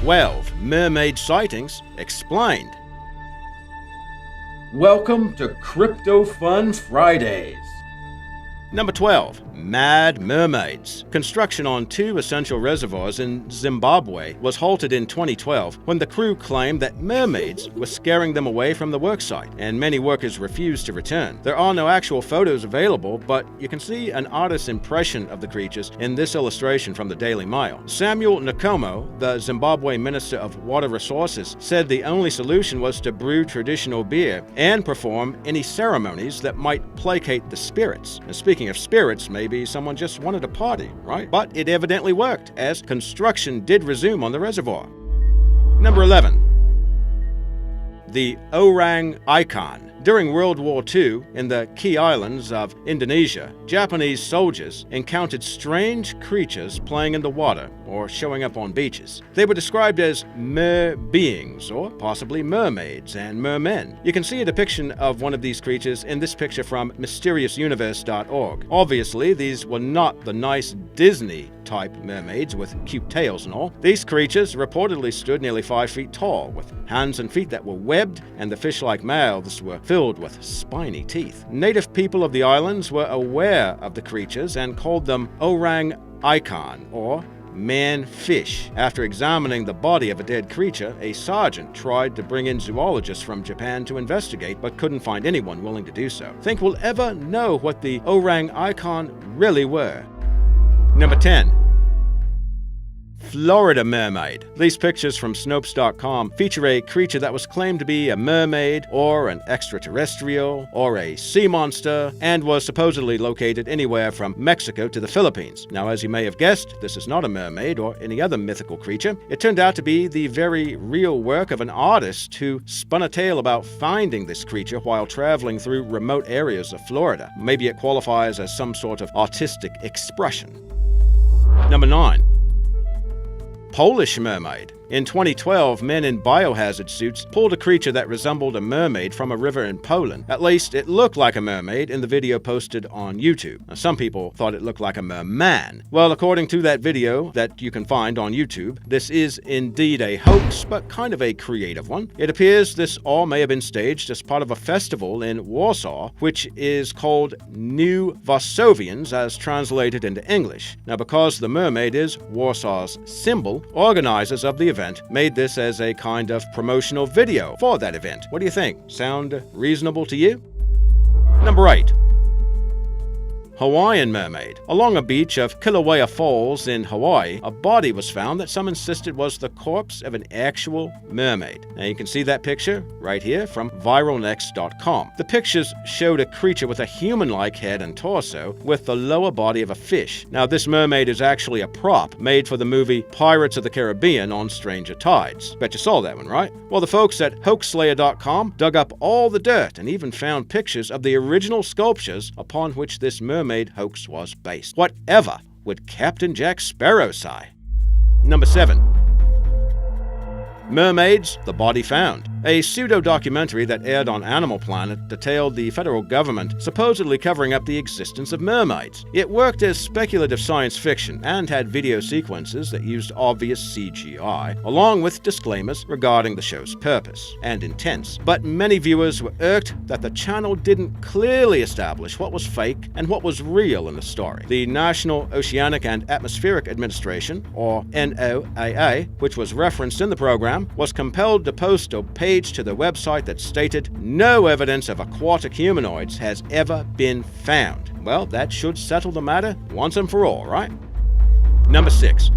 12 mermaid sightings explained. Welcome to Crypto Fun Fridays. Number 12. Mad mermaids. Construction on 2 essential reservoirs in Zimbabwe was halted in 2012 when the crew claimed that mermaids were scaring them away from the worksite, and many workers refused to return. There are no actual photos available, but you can see an artist's impression of the creatures in this illustration from the Daily Mail. Samuel Nkomo, the Zimbabwe Minister of Water Resources, said the only solution was to brew traditional beer and perform any ceremonies that might placate the spirits. And speaking of spirits, maybe someone just wanted a party, right? But it evidently worked, as construction did resume on the reservoir. Number 11. The orang icon. During World War II, in the Key Islands of Indonesia, Japanese soldiers encountered strange creatures playing in the water or showing up on beaches. They were described as mer-beings, or possibly mermaids and mermen. You can see a depiction of one of these creatures in this picture from mysteriousuniverse.org. Obviously, these were not the nice Disney-type mermaids with cute tails and all. These creatures reportedly stood nearly 5 feet tall, with hands and feet that were webbed, and the fish-like mouths were filled with spiny teeth. Native people of the islands were aware of the creatures and called them orang icon, or man-fish. After examining the body of a dead creature, a sergeant tried to bring in zoologists from Japan to investigate, but couldn't find anyone willing to do so. Think we'll ever know what the orang icon really were? Number 10. Florida mermaid. These pictures from Snopes.com feature a creature that was claimed to be a mermaid or an extraterrestrial or a sea monster and was supposedly located anywhere from Mexico to the Philippines. Now, as you may have guessed, this is not a mermaid or any other mythical creature. It turned out to be the very real work of an artist who spun a tale about finding this creature while traveling through remote areas of Florida. Maybe it qualifies as some sort of artistic expression. Number 9. Polish mermaid. In 2012, men in biohazard suits pulled a creature that resembled a mermaid from a river in Poland. At least, it looked like a mermaid in the video posted on YouTube. Now, some people thought it looked like a merman. Well, according to that video that you can find on YouTube, this is indeed a hoax, but kind of a creative one. It appears this all may have been staged as part of a festival in Warsaw, which is called New Varsovians, as translated into English. Now, because the mermaid is Warsaw's symbol, organizers of the event made this as a kind of promotional video for that event. What do you think? Sound reasonable to you? Number 8. Hawaiian mermaid. Along a beach of Kilauea Falls in Hawaii, a body was found that some insisted was the corpse of an actual mermaid. Now you can see that picture right here from viralnext.com. The pictures showed a creature with a human-like head and torso with the lower body of a fish. Now this mermaid is actually a prop made for the movie Pirates of the Caribbean on Stranger Tides. Bet you saw that one, right? Well, the folks at hoaxslayer.com dug up all the dirt and even found pictures of the original sculptures upon which this mermaid hoax was based. Whatever would Captain Jack Sparrow say? Number 7. Mermaids, the Body Found. A pseudo-documentary that aired on Animal Planet detailed the federal government supposedly covering up the existence of mermaids. It worked as speculative science fiction and had video sequences that used obvious CGI, along with disclaimers regarding the show's purpose and intents. But many viewers were irked that the channel didn't clearly establish what was fake and what was real in the story. The National Oceanic and Atmospheric Administration, or NOAA, which was referenced in the program, was compelled to post a page to the website that stated no evidence of aquatic humanoids has ever been found. Well, that should settle the matter once and for all, right? Number 6.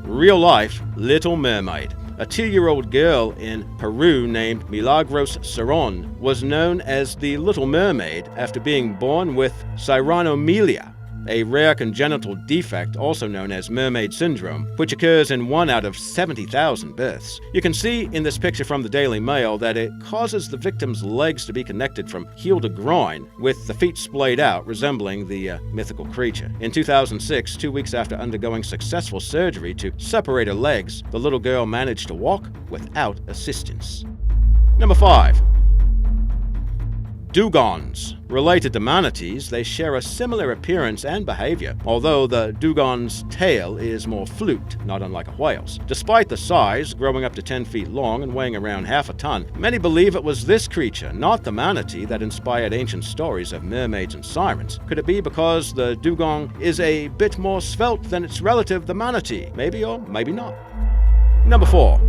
Real-life Little Mermaid. A 2-year-old girl in Peru named Milagros Cerón was known as the Little Mermaid after being born with cyranomyelia, a rare congenital defect also known as mermaid syndrome, which occurs in 1 out of 70,000 births. You can see in this picture from the Daily Mail that it causes the victim's legs to be connected from heel to groin, with the feet splayed out, resembling the mythical creature. In 2006, 2 weeks after undergoing successful surgery to separate her legs, the little girl managed to walk without assistance. Number 5. Dugongs. Related to manatees, they share a similar appearance and behavior, although the dugong's tail is more fluked, not unlike a whale's. Despite the size, growing up to 10 feet long and weighing around half a ton, many believe it was this creature, not the manatee, that inspired ancient stories of mermaids and sirens. Could it be because the dugong is a bit more svelte than its relative, the manatee? Maybe or maybe not. Number 4.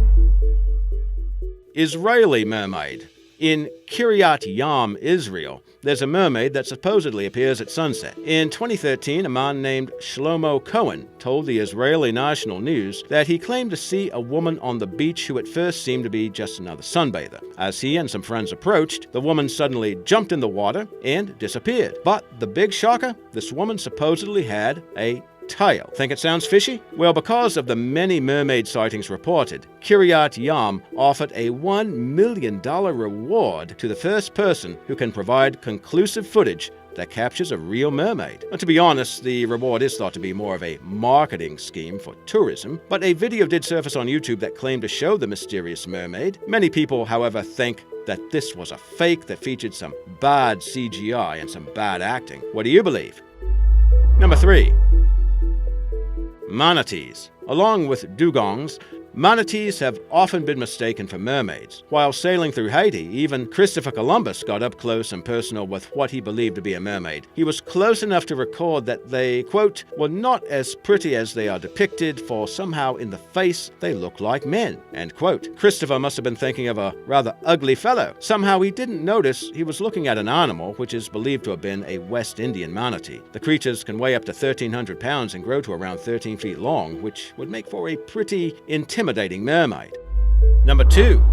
Israeli mermaid. In Kiryat Yam, Israel, there's a mermaid that supposedly appears at sunset. In 2013, a man named Shlomo Cohen told the Israeli National News that he claimed to see a woman on the beach who at first seemed to be just another sunbather. As he and some friends approached, the woman suddenly jumped in the water and disappeared. But the big shocker? This woman supposedly had a tail. Think it sounds fishy? Well, because of the many mermaid sightings reported, Kiryat Yam offered a $1 million reward to the first person who can provide conclusive footage that captures a real mermaid. And to be honest, the reward is thought to be more of a marketing scheme for tourism, but a video did surface on YouTube that claimed to show the mysterious mermaid. Many people, however, think that this was a fake that featured some bad CGI and some bad acting. What do you believe? Number 3. Manatees. Along with dugongs, manatees have often been mistaken for mermaids. While sailing through Haiti, even Christopher Columbus got up close and personal with what he believed to be a mermaid. He was close enough to record that they, quote, were not as pretty as they are depicted, for somehow in the face they look like men, end quote. Christopher must have been thinking of a rather ugly fellow. Somehow he didn't notice he was looking at an animal which is believed to have been a West Indian manatee. The creatures can weigh up to 1,300 pounds and grow to around 13 feet long, which would make for a pretty intimidating mermaid. Number 2.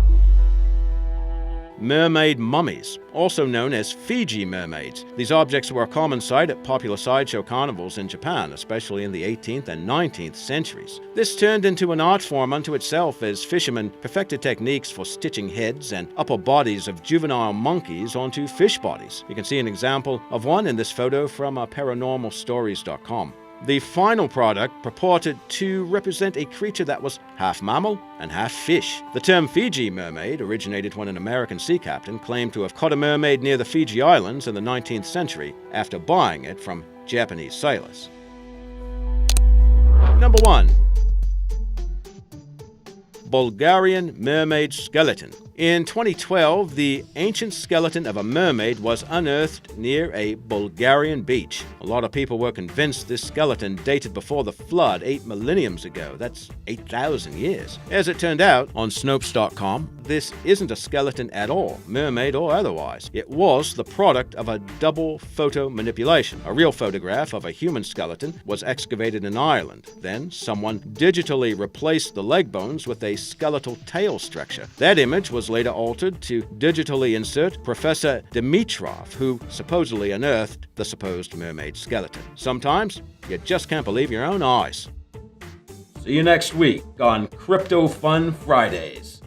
Mermaid mummies, also known as Fiji mermaids. These objects were a common sight at popular sideshow carnivals in Japan, especially in the 18th and 19th centuries. This turned into an art form unto itself as fishermen perfected techniques for stitching heads and upper bodies of juvenile monkeys onto fish bodies. You can see an example of one in this photo from paranormalstories.com. The final product purported to represent a creature that was half mammal and half fish. The term Fiji mermaid originated when an American sea captain claimed to have caught a mermaid near the Fiji Islands in the 19th century after buying it from Japanese sailors. Number 1. Bulgarian mermaid skeleton. In 2012, the ancient skeleton of a mermaid was unearthed near a Bulgarian beach. A lot of people were convinced this skeleton dated before the flood 8 millenniums ago. That's 8,000 years. As it turned out, on Snopes.com, this isn't a skeleton at all, mermaid or otherwise. It was the product of a double photo manipulation. A real photograph of a human skeleton was excavated in Ireland. Then, someone digitally replaced the leg bones with a skeletal tail structure. That image was later altered to digitally insert Professor Dimitrov, who supposedly unearthed the supposed mermaid skeleton. Sometimes, you just can't believe your own eyes. See you next week on Crypto Fun Fridays.